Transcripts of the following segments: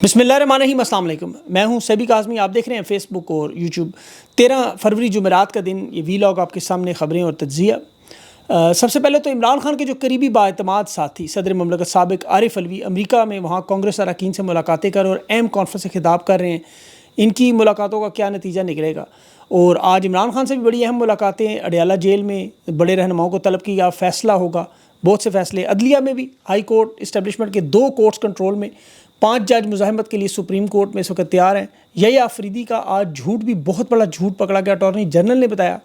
بسم اللہ الرحمن الرحیم، السلام علیکم۔ میں ہوں سیبی کاظمی، آپ دیکھ رہے ہیں فیس بک اور یوٹیوب۔ 13 فروری جمعرات کا دن، یہ ویلاگ آپ کے سامنے خبریں اور تجزیہ۔ سب سے پہلے تو عمران خان کے جو قریبی بااعتماد ساتھی صدر مملکت سابق عارف علوی امریکہ میں وہاں کانگریس اراکین سے ملاقاتیں کر اور اہم کانفرنس سے خطاب کر رہے ہیں۔ ان کی ملاقاتوں کا کیا نتیجہ نکلے گا؟ اور آج عمران خان سے بھی بڑی اہم ملاقاتیں، اڈیالہ جیل میں بڑے رہنماؤں کو طلب کیا، فیصلہ ہوگا، بہت سے فیصلے۔ عدلیہ میں بھی ہائی کورٹ اسٹیبلشمنٹ کے 2 کورٹس کنٹرول میں، 5 جج مزاحمت کے لیے سپریم کورٹ میں اس وقت تیار ہیں۔ یحییٰ آفریدی کا آج جھوٹ بھی بہت بڑا جھوٹ پکڑا گیا، اٹارنی جنرل نے بتایا،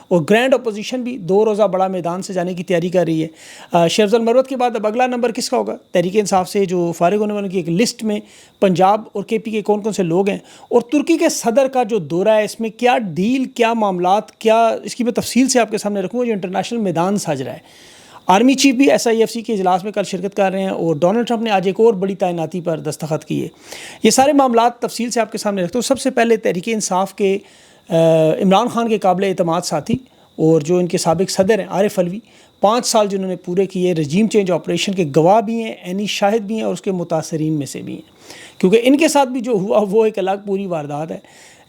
اور گرینڈ اپوزیشن بھی 2 روزہ بڑا میدان سے جانے کی تیاری کر رہی ہے۔ شیخ افضل مروت کے بعد اب اگلا نمبر کس کا ہوگا؟ تحریک انصاف سے جو فارغ ہونے والوں کی ایک لسٹ میں پنجاب اور کے پی کے کون کون سے لوگ ہیں، اور ترکی کے صدر کا جو دورہ ہے، اس میں کیا ڈیل، کیا معاملات، کیا اس کی میں تفصیل سے آپ کے سامنے رکھوں گا، جو انٹرنیشنل میدان سج رہا ہے۔ آرمی چیف بھی SIFC کے اجلاس میں کل شرکت کر رہے ہیں، اور ڈونلڈ ٹرمپ نے آج ایک اور بڑی تعیناتی پر دستخط کیے۔ یہ سارے معاملات تفصیل سے آپ کے سامنے رکھتا ہوں۔ سب سے پہلے تحریک انصاف کے عمران خان کے قابل اعتماد ساتھی اور جو ان کے سابق صدر ہیں عارف علوی، 5 سال جنہوں نے پورے کیے، رجیم چینج آپریشن کے گواہ بھی ہیں، عینی شاہد بھی ہیں، اور اس کے متاثرین میں سے بھی ہیں، کیونکہ ان کے ساتھ بھی جو ہوا وہ ایک الگ پوری واردات ہے۔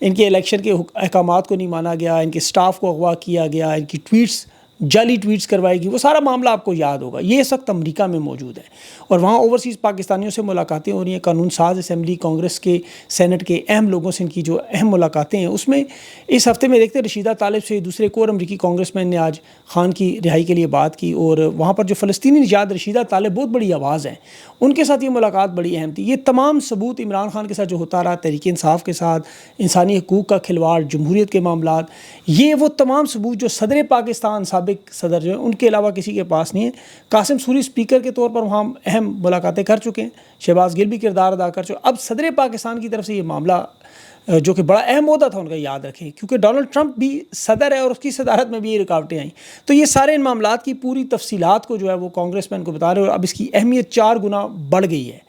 ان کے الیکشن کے احکامات کو نہیں مانا گیا، ان کے سٹاف کو اغوا کیا گیا، ان کی ٹویٹس، جعلی ٹویٹس کروائی گئی، وہ سارا معاملہ آپ کو یاد ہوگا۔ یہ اس وقت امریکہ میں موجود ہے، اور وہاں اوورسیز پاکستانیوں سے ملاقاتیں ہو رہی ہیں، قانون ساز اسمبلی، کانگریس کے، سینٹ کے اہم لوگوں سے ان کی جو اہم ملاقاتیں ہیں۔ اس میں اس ہفتے میں دیکھتے ہیں رشیدہ طالب سے دوسرے ایک اور امریکی کانگریس مین نے آج خان کی رہائی کے لیے بات کی، اور وہاں پر جو فلسطینی نژاد رشیدہ طالب بہت بڑی آواز ہیں، ان کے ساتھ یہ ملاقات بڑی اہم تھی۔ یہ تمام ثبوت عمران خان کے ساتھ جو ہوتا رہا، تحریک انصاف کے ساتھ انسانی حقوق کا کھلواڑ، جمہوریت کے معاملات، یہ وہ تمام ثبوت جو صدر پاکستان، سابق صدر جو ہیں، ان کے علاوہ کسی کے پاس نہیں ہے۔ قاسم سوری اسپیکر کے طور پر وہاں اہم ملاقاتیں کر چکے ہیں، شہباز گل بھی کردار ادا کر چکے۔ اب صدر پاکستان کی طرف سے یہ معاملہ جو کہ بڑا اہم عہدہ تھا ان کا، یاد رکھیں، کیونکہ ڈونلڈ ٹرمپ بھی صدر ہے اور اس کی صدارت میں بھی یہ رکاوٹیں آئیں، تو یہ سارے ان معاملات کی پوری تفصیلات کو جو ہے وہ کانگریس مین کو بتا رہے ہیں، اور اب اس کی اہمیت 4 گنا بڑھ گئی ہے۔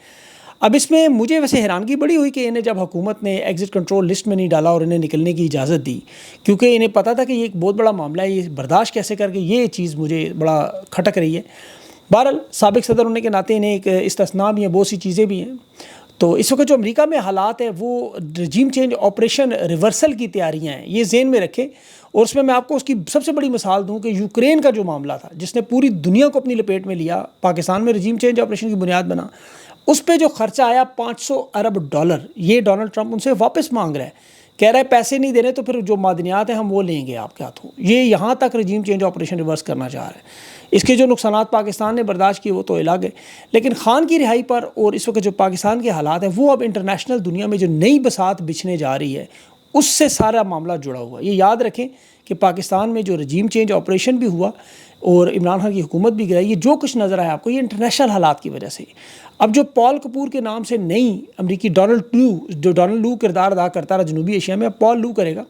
اب اس میں مجھے ویسے حیرانگی بڑی ہوئی کہ انہیں جب حکومت نے ایگزٹ کنٹرول لسٹ میں نہیں ڈالا اور انہیں نکلنے کی اجازت دی، کیونکہ انہیں پتہ تھا کہ یہ ایک بہت بڑا معاملہ ہے، یہ برداشت کیسے کر کے، یہ چیز مجھے بڑا کھٹک رہی ہے۔ بہرحال سابق صدر ہونے کے ناطے انہیں ایک استثناء بھی ہیں، بہت سی چیزیں بھی ہیں۔ تو اس وقت جو امریکہ میں حالات ہیں، وہ رجیم چینج آپریشن ریورسل کی تیاریاں ہیں، یہ ذہن میں رکھیں۔ اور اس میں آپ کو اس کی سب سے بڑی مثال دوں کہ یوکرین کا جو معاملہ تھا، جس نے پوری دنیا کو اپنی لپیٹ میں لیا، پاکستان میں رجیم چینج آپریشن کی بنیاد بنا، اس پہ جو خرچہ آیا $500 ارب، یہ ڈونلڈ ٹرمپ ان سے واپس مانگ رہا ہے، کہہ رہا ہے پیسے نہیں دینے تو پھر جو معدنیات ہیں ہم وہ لیں گے آپ کے ہاتھوں۔ یہ یہاں تک رجیم چینج آپریشن ریورس کرنا چاہ رہا ہے۔ اس کے جو نقصانات پاکستان نے برداشت کیے وہ تو الگ ہے، لیکن خان کی رہائی پر اور اس وقت جو پاکستان کے حالات ہیں، وہ اب انٹرنیشنل دنیا میں جو نئی بساط بچھنے جا رہی ہے، اس سے سارا معاملہ جڑا ہوا ہے۔ یہ یاد رکھیں کہ پاکستان میں جو رجیم چینج آپریشن بھی ہوا اور عمران خان کی حکومت بھی گرائی، یہ جو کچھ نظر آیا آپ کو، یہ انٹرنیشنل حالات کی وجہ سے۔ اب جو پال کپور کے نام سے نئی امریکی ڈونلڈ لو کردار ادا کرتا رہا جنوبی ایشیا میں، اب پال لو کرے گا،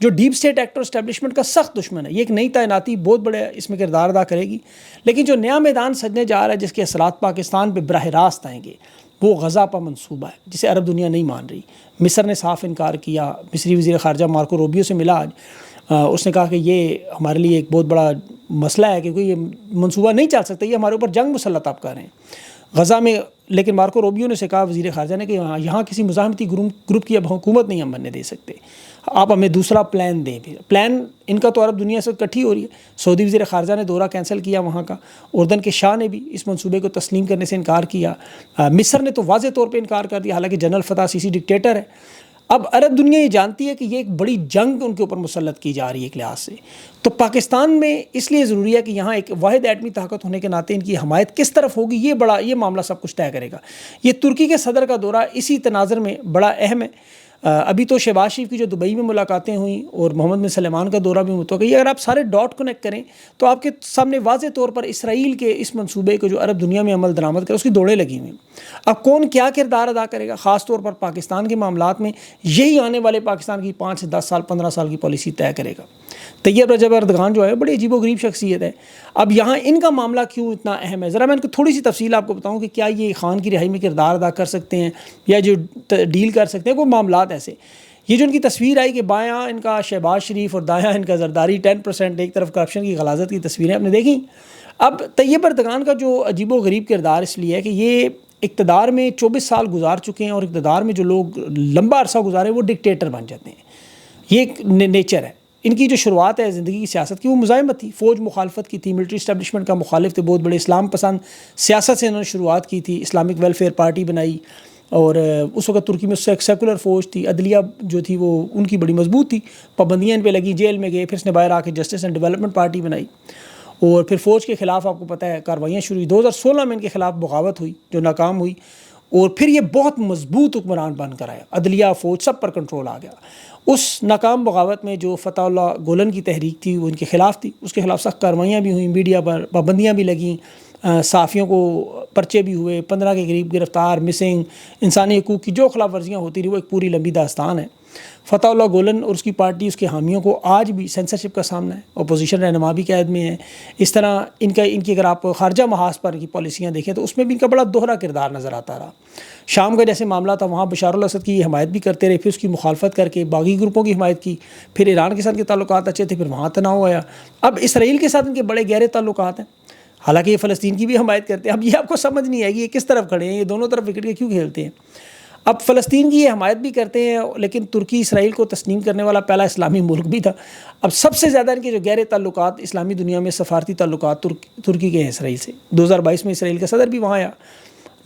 جو ڈیپ اسٹیٹ ایکٹ اور اسٹیبلشمنٹ کا سخت دشمن ہے۔ یہ ایک نئی تعیناتی بہت بڑے اس میں کردار ادا کرے گی، لیکن جو نیا میدان سجنے جا رہا ہے، جس کے اثرات پاکستان پہ براہ راست آئیں گے، وہ غزہ پر منصوبہ ہے، جسے عرب دنیا نہیں مان رہی۔ مصر نے صاف انکار کیا، مصری وزیر خارجہ مارکو روبیو سے ملا آج، اس نے کہا کہ یہ ہمارے لیے ایک بہت بڑا مسئلہ ہے، کیونکہ یہ منصوبہ نہیں چل سکتا، یہ ہمارے اوپر جنگ مسلط آپ کر رہے ہیں غزہ میں۔ لیکن مارکو روبیو نے سے کہا، وزیر خارجہ نے، کہ یہاں کسی مزاحمتی گروپ کی اب حکومت نہیں ہم بننے دے سکتے، آپ ہمیں دوسرا پلان دیں۔ پھر پلان ان کا تو عرب دنیا سے اکٹھی ہو رہی ہے۔ سعودی وزیر خارجہ نے دورہ کینسل کیا وہاں کا، اردن کے شاہ نے بھی اس منصوبے کو تسلیم کرنے سے انکار کیا، مصر نے تو واضح طور پہ انکار کر دیا، حالانکہ جنرل فتح سیسی ڈکٹیٹر ہے۔ اب عرب دنیا یہ جانتی ہے کہ یہ ایک بڑی جنگ ان کے اوپر مسلط کی جا رہی ہے ایک لحاظ سے، تو پاکستان میں اس لیے ضروری ہے کہ یہاں ایک واحد ایٹمی طاقت ہونے کے ناطے ان کی حمایت کس طرف ہوگی، یہ معاملہ سب کچھ طے کرے گا۔ یہ ترکی کے صدر کا دورہ اسی تناظر میں بڑا اہم ہے۔ ابھی تو شہباز شریف کی جو دبئی میں ملاقاتیں ہوئیں اور محمد بن سلمان کا دورہ بھی متوقع ہے، اگر آپ سارے ڈاٹ کنیکٹ کریں تو آپ کے سامنے واضح طور پر اسرائیل کے اس منصوبے کو جو عرب دنیا میں عمل درآمد کرے، اس کی دوڑیں لگی ہوئی ہیں۔ اب کون کیا کردار ادا کرے گا، خاص طور پر پاکستان کے معاملات میں، یہی آنے والے پاکستان کی 5 سے 10 سال 15 سال کی پالیسی طے کرے گا۔ طیب رجب اردغان جو ہے بڑی عجیب و غریب شخصیت ہے۔ اب یہاں ان کا معاملہ کیوں اتنا اہم ہے، ذرا میں ان کو تھوڑی سی تفصیل آپ کو بتاؤں کہ کیا یہ خان کی رہائی میں کردار ادا کر سکتے ہیں یا جو ڈیل کر سکتے ہیں، وہ معاملات ایسے۔ یہ جو ان کی تصویر آئی کہ بایاں ان کا شہباز شریف اور دایاں ان کا زرداری 10%، ایک طرف کرپشن کی غلاظت کی تصویریں آپ نے دیکھیں۔ اب طیب اردغان کا جو عجیب و غریب کردار اس لیے ہے کہ یہ اقتدار میں 24 سال گزار چکے ہیں اور اقتدار میں جو لوگ لمبا عرصہ گزارے وہ ڈکٹیٹر بن جاتے ہیں. یہ ایک نیچر ہے ان کی. جو شروعات ہے زندگی کی سیاست کی وہ مزاحمت تھی, فوج مخالفت کی تھی, ملٹری اسٹیبلشمنٹ کا مخالف تھے, بہت بڑے اسلام پسند سیاست سے انہوں نے شروعات کی تھی, اسلامک ویلفیئر پارٹی بنائی, اور اس وقت ترکی میں ایک سیکولر فوج تھی, عدلیہ جو تھی وہ ان کی بڑی مضبوط تھی, پابندیاں ان پہ لگی, جیل میں گئے, پھر اس نے باہر آ کے جسٹس اینڈ ڈیولپمنٹ پارٹی بنائی, اور پھر فوج کے خلاف آپ کو پتہ ہے کارروائیاں شروع ہوئی. 2016 میں ان کے خلاف بغاوت ہوئی جو ناکام ہوئی, اور پھر یہ بہت مضبوط حکمران بن کر آیا, عدلیہ فوج سب پر کنٹرول آ گیا. اس ناکام بغاوت میں جو فتح اللہ گولن کی تحریک تھی وہ ان کے خلاف تھی, اس کے خلاف سخت کارروائیاں بھی ہوئیں, میڈیا پر پابندیاں بھی لگیں, صحافیوں کو پرچے بھی ہوئے, 15 کے قریب گرفتار, مسنگ, انسانی حقوق کی جو خلاف ورزیاں ہوتی رہی وہ ایک پوری لمبی داستان ہے. فتح اللہ گولن اور اس کی پارٹی اس کے حامیوں کو آج بھی سینسرشپ کا سامنا ہے, اپوزیشن رہنما بھی قید میں ہیں. اس طرح ان کی اگر آپ خارجہ محاذ پر کی پالیسیاں دیکھیں تو اس میں بھی ان کا بڑا دوہرا کردار نظر آتا رہا. شام کا جیسے معاملہ تھا وہاں بشار الاسد کی حمایت بھی کرتے رہے, پھر اس کی مخالفت کر کے باغی گروپوں کی حمایت کی, پھر ایران کے ساتھ کے تعلقات اچھے تھے, پھر وہاں تناؤ آیا. اب اسرائیل کے ساتھ ان کے بڑے گہرے تعلقات ہیں, حالانکہ یہ فلسطین کی بھی حمایت کرتے ہیں. اب یہ آپ کو سمجھ نہیں آئے گی یہ کس طرف کھڑے ہیں, یہ دونوں طرف وکٹ کے کیوں کھیلتے ہیں. اب فلسطین کی یہ حمایت بھی کرتے ہیں, لیکن ترکی اسرائیل کو تسلیم کرنے والا پہلا اسلامی ملک بھی تھا. اب سب سے زیادہ ان کے جو گہرے تعلقات اسلامی دنیا میں سفارتی تعلقات ترکی کے ہیں اسرائیل سے. 2022 میں اسرائیل کا صدر بھی وہاں آیا,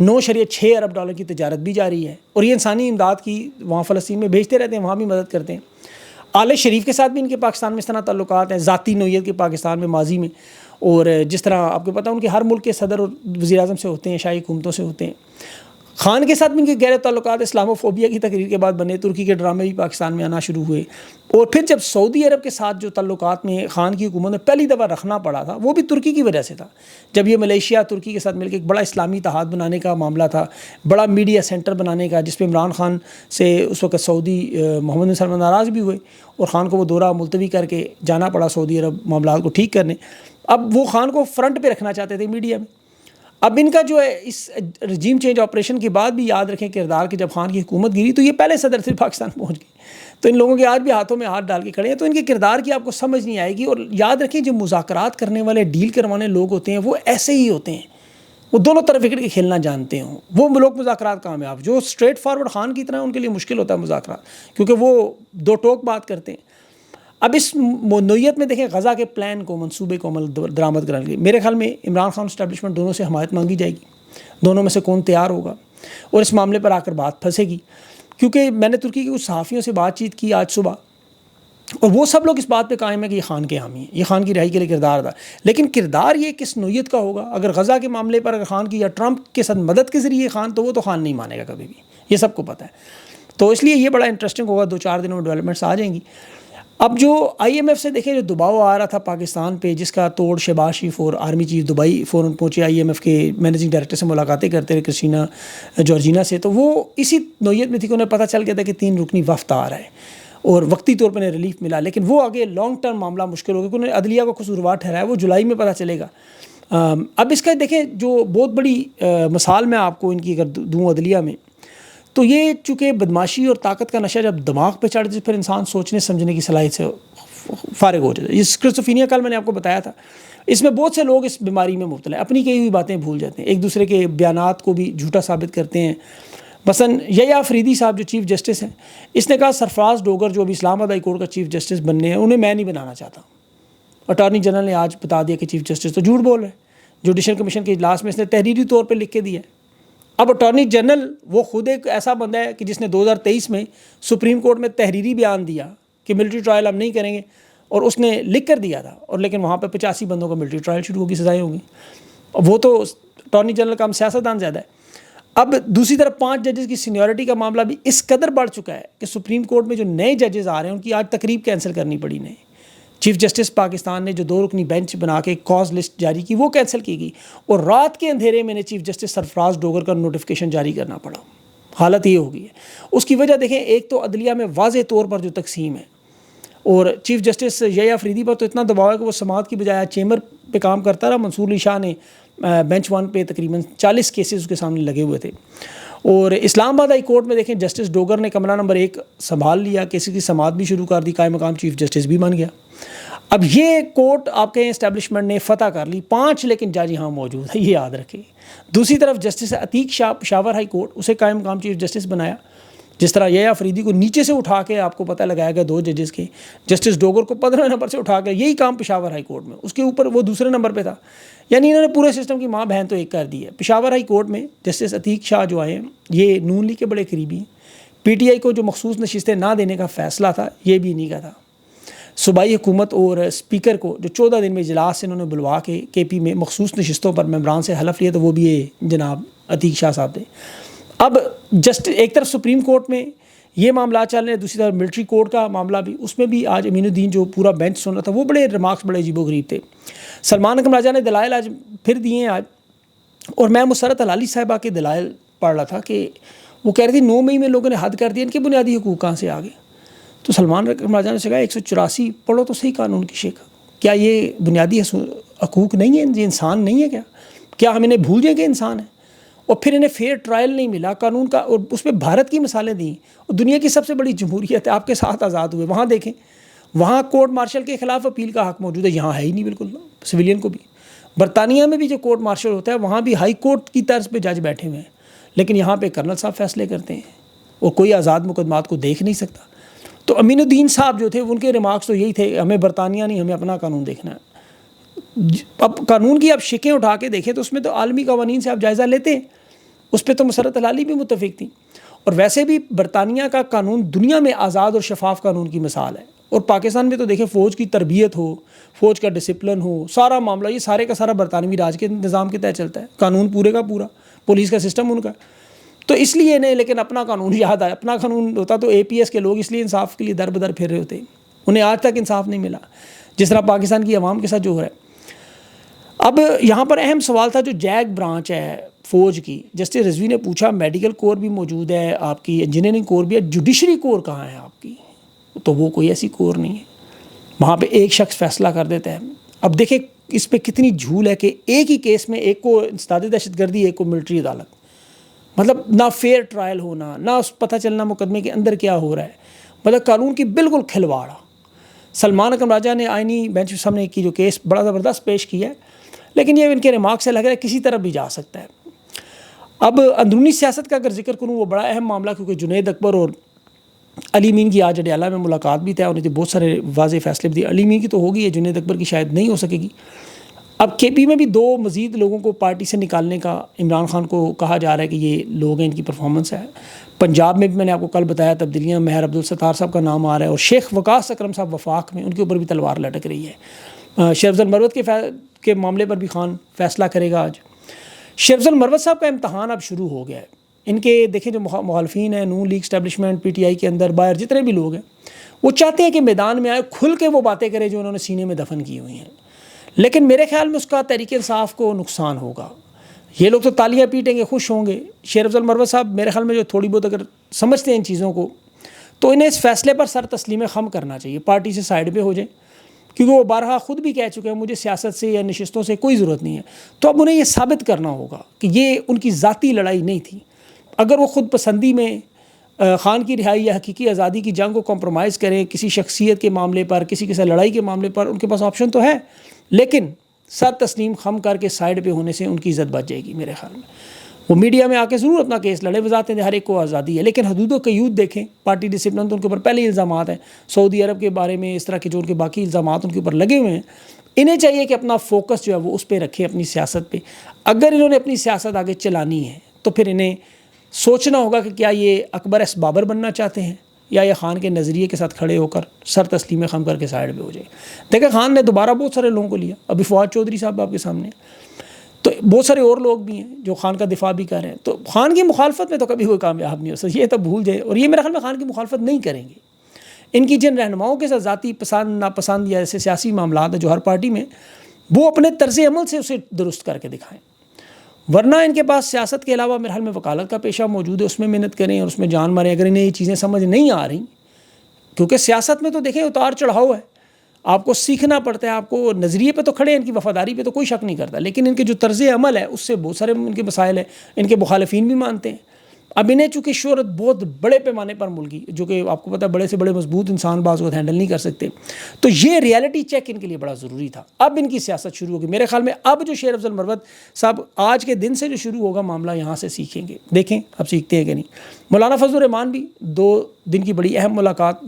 9.6 ارب ڈالر کی تجارت بھی جاری ہے, اور یہ انسانی امداد کی وہاں فلسطین میں بھیجتے رہتے ہیں, وہاں بھی مدد کرتے ہیں. آل شریف کے ساتھ بھی ان کے پاکستان میں اس طرح تعلقات ہیں, ذاتی نوعیت کے پاکستان میں ماضی میں, اور جس طرح آپ کو پتہ ان کے ہر ملک کے صدر اور وزیر اعظم سے ہوتے ہیں, شاہی حکومتوں سے ہوتے ہیں. خان کے ساتھ بھی ان کے گہرے تعلقات اسلاموفوبیا کی تقریر کے بعد بنے, ترکی کے ڈرامے بھی پاکستان میں آنا شروع ہوئے. اور پھر جب سعودی عرب کے ساتھ جو تعلقات میں خان کی حکومت نے پہلی دفعہ رکھنا پڑا تھا وہ بھی ترکی کی وجہ سے تھا, جب یہ ملیشیا ترکی کے ساتھ مل کے ایک بڑا اسلامی اتحاد بنانے کا معاملہ تھا, بڑا میڈیا سینٹر بنانے کا, جس پہ عمران خان سے اس وقت سعودی محمد بن سلمان ناراض بھی ہوئے, اور خان کو وہ دورہ ملتوی کر کے جانا پڑا سعودی عرب معاملات کو ٹھیک کرنے. اب وہ خان کو فرنٹ پہ رکھنا چاہتے تھے میڈیا میں. اب ان کا جو ہے اس رجیم چینج آپریشن کے بعد بھی یاد رکھیں کردار کہ جب خان کی حکومت گری تو یہ پہلے صدر سے پاکستان پہنچ گئے, تو ان لوگوں کے آج بھی ہاتھوں میں ہاتھ ڈال کے کھڑے ہیں, تو ان کے کردار کی آپ کو سمجھ نہیں آئے گی. اور یاد رکھیں جو مذاکرات کرنے والے, ڈیل کروانے لوگ ہوتے ہیں وہ ایسے ہی ہوتے ہیں, وہ دونوں طرف وکٹ کے کھیلنا جانتے ہوں, وہ لوگ مذاکرات کامیاب. جو اسٹریٹ فارورڈ خان کی طرح ان کے لیے مشکل ہوتا ہے مذاکرات, کیونکہ وہ دو ٹوک بات کرتے ہیں. اب اس نوعیت میں دیکھیں غزہ کے پلان کو, منصوبے کو عمل درآمد کرانے کے لیے میرے خیال میں عمران خان اسٹیبلشمنٹ دونوں سے حمایت مانگی جائے گی, دونوں میں سے کون تیار ہوگا, اور اس معاملے پر آ کر بات پھنسے گی. کیونکہ میں نے ترکی کے کچھ صحافیوں سے بات چیت کی آج صبح, اور وہ سب لوگ اس بات پہ قائم ہے کہ یہ خان کے حامی ہیں, یہ خان کی رہائی کے لیے کردار ادا, لیکن کردار یہ کس نوعیت کا ہوگا. اگر غزہ کے معاملے پر اگر خان کی یا ٹرمپ کے ساتھ مدد کے ذریعے خان, تو وہ تو خان نہیں مانے گا کبھی بھی, یہ سب کو پتہ ہے. تو اس لیے یہ بڑا انٹرسٹنگ ہوگا, 2-4 دنوں میں ڈیولپمنٹس آ جائیں گی. اب جو آئی ایم ایف سے دیکھیں جو دباؤ آ رہا تھا پاکستان پہ, جس کا توڑ شہباز شریف اور آرمی چیف دبئی فوراً پہنچے, آئی ایم ایف کے مینیجنگ ڈائریکٹر سے ملاقاتیں کرتے رہے, کرسٹینا جارجینا سے, تو وہ اسی نوعیت میں تھی کہ انہیں پتہ چل گیا تھا کہ 3 رکنی وفد آ رہا ہے, اور وقتی طور پر انہیں ریلیف ملا, لیکن وہ آگے لانگ ٹرم معاملہ مشکل ہوگا, کیونکہ انہیں عدلیہ کو قصوروار ٹھہرایا, وہ جولائی میں پتہ چلے گا. اب اس کا دیکھیں جو بہت بڑی مثال میں آپ کو ان کی اگر دوں عدلیہ میں, تو یہ چونکہ بدماشی اور طاقت کا نشہ جب دماغ پہ چڑھ جائے پھر انسان سوچنے سمجھنے کی صلاحیت سے فارغ ہو جاتا ہے. یہ اسکیزوفرینیا کل میں نے آپ کو بتایا تھا, اس میں بہت سے لوگ اس بیماری میں مبتلا ہیں, اپنی کئی ہوئی باتیں بھول جاتے ہیں, ایک دوسرے کے بیانات کو بھی جھوٹا ثابت کرتے ہیں. مثلا یحییٰ افریدی صاحب جو چیف جسٹس ہیں, اس نے کہا سرفراز ڈوگر جو ابھی اسلام آباد ہائی کورٹ کا چیف جسٹس بننے ہیں انہیں میں نہیں بنانا چاہتا. اٹارنی جنرل نے آج بتا دیا کہ چیف جسٹس تو جھوٹ بول رہے ہیں. جوڈیشل کمیشن کے اجلاس میں اس نے تحریری طور پہ لکھ کے دیا ہے. اب اٹارنی جنرل وہ خود ایک ایسا بندہ ہے کہ جس نے 2023 میں سپریم کورٹ میں تحریری بیان دیا کہ ملٹری ٹرائل ہم نہیں کریں گے, اور اس نے لکھ کر دیا تھا, اور لیکن وہاں پہ 85 بندوں کا ملٹری ٹرائل شروع ہوگی, سزائیں ہوں گی. وہ تو اٹارنی جنرل کا ہم سیاستدان زیادہ ہے. اب دوسری طرف 5 ججز کی سینیورٹی کا معاملہ بھی اس قدر بڑھ چکا ہے کہ سپریم کورٹ میں جو نئے ججز آ رہے ہیں ان کی آج تقریب کینسل کرنی پڑی. نئے چیف جسٹس پاکستان نے جو 2 رکنی بینچ بنا کے کاز لسٹ جاری کی وہ کینسل کی گئی, اور رات کے اندھیرے میں نے چیف جسٹس سرفراز ڈوگر کا نوٹیفیکیشن جاری کرنا پڑا. حالت یہ ہو گئی ہے. اس کی وجہ دیکھیں, ایک تو عدلیہ میں واضح طور پر جو تقسیم ہے, اور چیف جسٹس یحییٰ افریدی پر تو اتنا دباؤ ہے کہ وہ سماعت کی بجائے چیمبر پہ کام کرتا رہا. منصور علی شاہ نے بینچ 1 پہ تقریباً 40 کیسز اس کے سامنے لگے ہوئے تھے. اور اسلام آباد ہائی کورٹ میں دیکھیں جسٹس ڈوگر نے کمرہ نمبر 1 سنبھال لیا, کیسز کی سماعت بھی شروع کر دی, قائم مقام چیف جسٹس بھی بن گیا. اب یہ کورٹ آپ کے اسٹیبلشمنٹ نے فتح کر لی 5 لیکن جج یہاں موجود ہے، یہ یاد رکھیں۔ دوسری طرف جسٹس عتیق شاہ پشاور ہائی کورٹ، اسے قائم مقام چیف جسٹس بنایا، جس طرح یہ افریدی کو نیچے سے اٹھا کے آپ کو پتہ لگایا گیا 2 ججز کے، جسٹس ڈوگر کو 15 نمبر سے اٹھا کے، یہی کام پشاور ہائی کورٹ میں، اس کے اوپر وہ دوسرے نمبر پہ تھا، یعنی انہوں نے پورے سسٹم کی ماں بہن تو ایک کر دی ہے۔ پشاور ہائی کورٹ میں جسٹس عتیق شاہ جو آئے ہیں یہ نون لیگ کے بڑے قریبی ہیں، پی ٹی آئی کو جو مخصوص نشستیں نہ دینے کا فیصلہ تھا یہ بھی انہی کا تھا۔ صوبائی حکومت اور اسپیکر کو جو 14 دن میں اجلاس سے انہوں نے بلوا کے کے پی میں مخصوص نشستوں پر ممبران سے حلف لیا، تو وہ بھی یہ جناب عتیق شاہ صاحب تھے۔ اب جسٹ ایک طرف سپریم کورٹ میں یہ معاملات چل رہے ہیں، دوسری طرف ملٹری کورٹ کا معاملہ بھی، اس میں بھی آج امین الدین جو پورا بینچ سن رہا تھا وہ بڑے ریمارکس بڑے عجیب و غریب تھے۔ سلمان اکرم راجہ نے دلائل آج پھر دیے ہیں آج، اور میں مسرت ہلالی صاحبہ کے دلائل پڑھ رہا تھا کہ وہ کہہ رہی تھی 9 مئی میں لوگوں نے حد کر دیا، ان کے بنیادی حقوق کہاں سے آ گئے؟ تو سلمان اکرم راجہ نے کہا 184 پڑھو تو صحیح قانون کی شک، کیا یہ بنیادی حقوق نہیں ہیں؟ یہ انسان نہیں ہے کیا ہم انہیں بھول جائیں کہ انسان ہے؟ اور پھر انہیں فیئر ٹرائل نہیں ملا قانون کا، اور اس میں بھارت کی مثالیں دیں، اور دنیا کی سب سے بڑی جمہوریت ہے، آپ کے ساتھ آزاد ہوئے، وہاں دیکھیں وہاں کورٹ مارشل کے خلاف اپیل کا حق موجود ہے، یہاں ہے ہی نہیں بالکل سویلین کو بھی۔ برطانیہ میں بھی جو کورٹ مارشل ہوتا ہے وہاں بھی ہائی کورٹ کی طرز پہ جج بیٹھے ہوئے ہیں، لیکن یہاں پہ کرنل صاحب فیصلے کرتے ہیں اور کوئی آزاد مقدمات کو دیکھ نہیں سکتا۔ تو امین الدین صاحب جو تھے ان کے ریمارکس تو یہی تھے، ہمیں برطانیہ نہیں، ہمیں اپنا قانون دیکھنا ہے۔ اب قانون کی آپ شکیں اٹھا کے دیکھیں تو اس میں تو عالمی قوانین سے آپ جائزہ لیتے ہیں، اس پہ تو مسرت ہلالی بھی متفق تھی، اور ویسے بھی برطانیہ کا قانون دنیا میں آزاد اور شفاف قانون کی مثال ہے، اور پاکستان میں تو دیکھیں فوج کی تربیت ہو، فوج کا ڈسپلن ہو، سارا معاملہ یہ سارے کا سارا برطانوی راج کے نظام کے تحت چلتا ہے، قانون پورے کا پورا، پولیس کا سسٹم ان کا، تو اس لیے انہیں لیکن اپنا قانون یاد آیا، اپنا قانون ہوتا تو اے پی ایس کے لوگ اس لیے انصاف کے لیے در بدر پھر رہے ہوتے، انہیں آج تک انصاف نہیں ملا، جس طرح پاکستان کی عوام کے ساتھ جو ہو رہا ہے۔ اب یہاں پر اہم سوال تھا جو جیک برانچ ہے فوج کی، جسٹس رضوی نے پوچھا میڈیکل کور بھی موجود ہے آپ کی، انجینئرنگ کور بھی ہے، جوڈیشری کور کہاں ہے آپ کی؟ تو وہ کوئی ایسی کور نہیں ہے، وہاں پہ ایک شخص فیصلہ کر دیتا ہے۔ اب دیکھیں اس پہ کتنی جھول ہے کہ ایک ہی کیس میں ایک کو انسداد دہشت گردی، ایک کو ملٹری عدالت، مطلب نہ فیئر ٹرائل ہونا، نہ اس پتہ چلنا مقدمے کے اندر کیا ہو رہا ہے، مطلب قانون کی بالکل کھلواڑا۔ سلمان اکرم راجہ نے آئینی بینچ کے سامنے کی جو کیس بڑا زبردست پیش کیا ہے، لیکن یہ ان کے ریمارک سے لگ رہا ہے کسی طرف بھی جا سکتا ہے۔ اب اندرونی سیاست کا اگر ذکر کروں وہ بڑا اہم معاملہ، کیونکہ جنید اکبر اور علی مین کی آج اڈیالہ میں ملاقات بھی طے ہوئی تھی، بہت سارے واضح فیصلے بھی دیے، علی مین کی تو ہوگی ہے، جنید اکبر کی شاید نہیں ہو سکے گی۔ اب کے پی میں بھی 2 مزید لوگوں کو پارٹی سے نکالنے کا عمران خان کو کہا جا رہا ہے کہ یہ لوگ ہیں، ان کی پرفارمنس ہے۔ پنجاب میں بھی میں نے آپ کو کل بتایا تبدیلیاں، مہر عبدالستار صاحب کا نام آ رہا ہے، اور شیخ وقاص اکرم صاحب وفاق میں، ان کے اوپر بھی تلوار لٹک رہی ہے۔ شیخ افضل مروت کے معاملے پر بھی خان فیصلہ کرے گا آج۔ شیخ افضل مروت صاحب کا امتحان اب شروع ہو گیا ہے، ان کے دیکھیں جو مخالفین ہیں، نون لیگ اسٹیبلشمنٹ، پی ٹی آئی کے اندر باہر جتنے بھی لوگ ہیں، وہ چاہتے ہیں کہ میدان میں آئے، کھل کے وہ باتیں کریں جو انہوں نے سینے میں دفن کی ہوئی ہیں، لیکن میرے خیال میں اس کا تحریک انصاف کو نقصان ہوگا۔ یہ لوگ تو تالیاں پیٹیں گے، خوش ہوں گے۔ شیخ افضل مروت صاحب میرے خیال میں جو تھوڑی بہت اگر سمجھتے ہیں ان چیزوں کو، تو انہیں اس فیصلے پر سر تسلیم خم کرنا چاہیے، پارٹی سے سائڈ پہ ہو جائیں، کیونکہ وہ بارہا خود بھی کہہ چکے ہیں مجھے سیاست سے یا نشستوں سے کوئی ضرورت نہیں ہے۔ تو اب انہیں یہ ثابت کرنا ہوگا کہ یہ ان کی ذاتی لڑائی نہیں تھی۔ اگر وہ خود پسندی میں خان کی رہائی یا حقیقی آزادی کی جنگ کو کمپرومائز کریں کسی شخصیت کے معاملے پر، کسی کے ساتھ لڑائی کے معاملے پر، ان کے پاس آپشن تو ہے، لیکن سر تسلیم خم کر کے سائڈ پہ ہونے سے ان کی عزت بچ جائے گی میرے خیال میں۔ وہ میڈیا میں آ کے ضرور اپنا کیس لڑے، وضاحتیں دیں، ہر ایک کو آزادی ہے، لیکن حدود و قیود دیکھیں۔ پارٹی ڈسپلن تو ان کے اوپر پہلے ہی الزامات ہیں، سعودی عرب کے بارے میں، اس طرح کے جو ان کے باقی الزامات ان کے اوپر لگے ہوئے ہیں، انہیں چاہیے کہ اپنا فوکس جو ہے وہ اس پہ رکھیں، اپنی سیاست پہ۔ اگر انہوں نے اپنی سیاست آگے چلانی ہے تو پھر انہیں سوچنا ہوگا کہ کیا یہ اکبر ایس بابر بننا چاہتے ہیں، یا یہ خان کے نظریے کے ساتھ کھڑے ہو کر سر تسلیم خم کر کے سائڈ پہ ہو جائے۔ دیکھیں خان نے دوبارہ بہت سارے لوگوں کو لیا، ابھی فواد چودھری صاحب آپ کے سامنے، تو بہت سارے اور لوگ بھی ہیں جو خان کا دفاع بھی کر رہے ہیں۔ تو خان کی مخالفت میں تو کبھی کوئی کامیاب نہیں ہو سکتا، یہ تو بھول جائے، اور یہ میرے خیال میں خان کی مخالفت نہیں کریں گے۔ ان کی جن رہنماؤں کے ساتھ ذاتی پسند ناپسند یا ایسے سیاسی معاملات ہیں جو ہر پارٹی میں، وہ اپنے طرز عمل سے اسے درست کر کے دکھائیں، ورنہ ان کے پاس سیاست کے علاوہ میرے حال میں وکالت کا پیشہ موجود ہے، اس میں محنت کریں اور اس میں جان ماریں اگر انہیں یہ چیزیں سمجھ نہیں آ رہی، کیونکہ سیاست میں تو دیکھیں اتار چڑھاؤ ہے، آپ کو سیکھنا پڑتا ہے، آپ کو نظریے پہ تو کھڑے ہیں، ان کی وفاداری پہ تو کوئی شک نہیں کرتا، لیکن ان کے جو طرز عمل ہے اس سے بہت سارے ان کے مسائل ہیں، ان کے مخالفین بھی مانتے ہیں، اب انہیں چونکہ شہرت بہت بڑے پیمانے پر ملکی، جو کہ آپ کو پتہ ہے بڑے سے بڑے مضبوط انسان بعض وقت ہینڈل نہیں کر سکتے، تو یہ ریئلٹی چیک ان کے لیے بڑا ضروری تھا. اب ان کی سیاست شروع ہوگی میرے خیال میں. اب جو شیر افضل مروت صاحب آج کے دن سے جو شروع ہوگا معاملہ، یہاں سے سیکھیں گے. دیکھیں اب سیکھتے ہیں کہ نہیں. مولانا فضل الرحمان بھی 2 دن کی بڑی اہم ملاقات،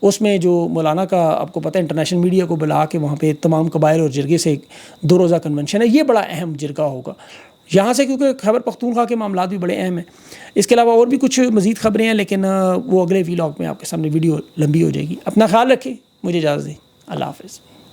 اس میں جو مولانا کا آپ کو پتہ ہے انٹرنیشنل میڈیا کو بلا کے وہاں پہ تمام قبائل اور جرگے سے ایک 2 روزہ کنونشن ہے، یہ بڑا اہم جرگہ ہوگا یہاں سے، کیونکہ خیبر پختونخوا کے معاملات بھی بڑے اہم ہیں. اس کے علاوہ اور بھی کچھ مزید خبریں ہیں، لیکن وہ اگلے وی لاگ میں آپ کے سامنے ویڈیو لمبی ہو جائے گی. اپنا خیال رکھیں، مجھے اجازت دیں. اللہ حافظ.